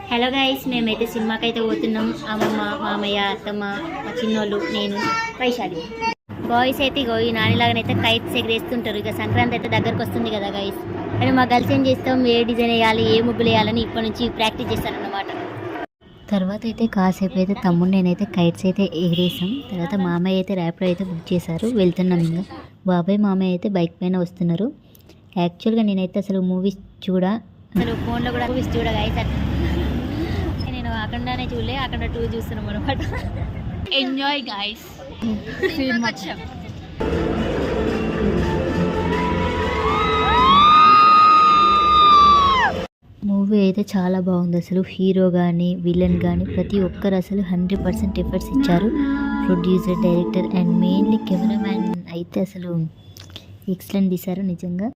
Hello guys, మేమైతే సినిమాకి అయితే పోతున్నాం. అమ్మమ్మ, మామయ్య, అత్తమ్మ, మా చిన్నోళ్ళు, నేను, వైశాలి. బాయ్స్ అయితే ఇగో ఈ నానిలాగానైతే కైట్స్ ఎగరేస్తుంటారు. ఇక సంక్రాంతి అయితే దగ్గరకు వస్తుంది కదా గైస్. కానీ మా గర్ల్స్ ఏం చేస్తాం, ఏ డిజైన్ వేయాలి, ఏ ముగ్గులు వేయాలని ఇప్పటి నుంచి ప్రాక్టీస్ చేస్తారన్నమాట. తర్వాత అయితే కాసేపు అయితే తమ్ముడు నేనైతే కైట్స్ అయితే ఎగిరేసాం. తర్వాత మామయ్య అయితే ర్యాపిడో అయితే బుక్ చేశారు, వెళ్తున్నాం. ఇంకా బాబాయ్ మామయ్య అయితే బైక్ పైన వస్తున్నారు. యాక్చువల్గా నేనైతే అసలు మూవీస్ అసలు ఫోన్లో కూడా మూవీస్ గైస్. నేను అఖండానే చూడలే, అఖండ 2 చూస్తున్నాం అనమాట. Enjoy guys. మూవీ అయితే చాలా బాగుంది. అసలు హీరో కానీ విలన్ కానీ ప్రతి ఒక్కరు అసలు 100% ఎఫర్ట్స్ ఇచ్చారు. Producer, director and mainly cameraman అయితే అసలు ఎక్సలెంట్ తీశారు నిజంగా.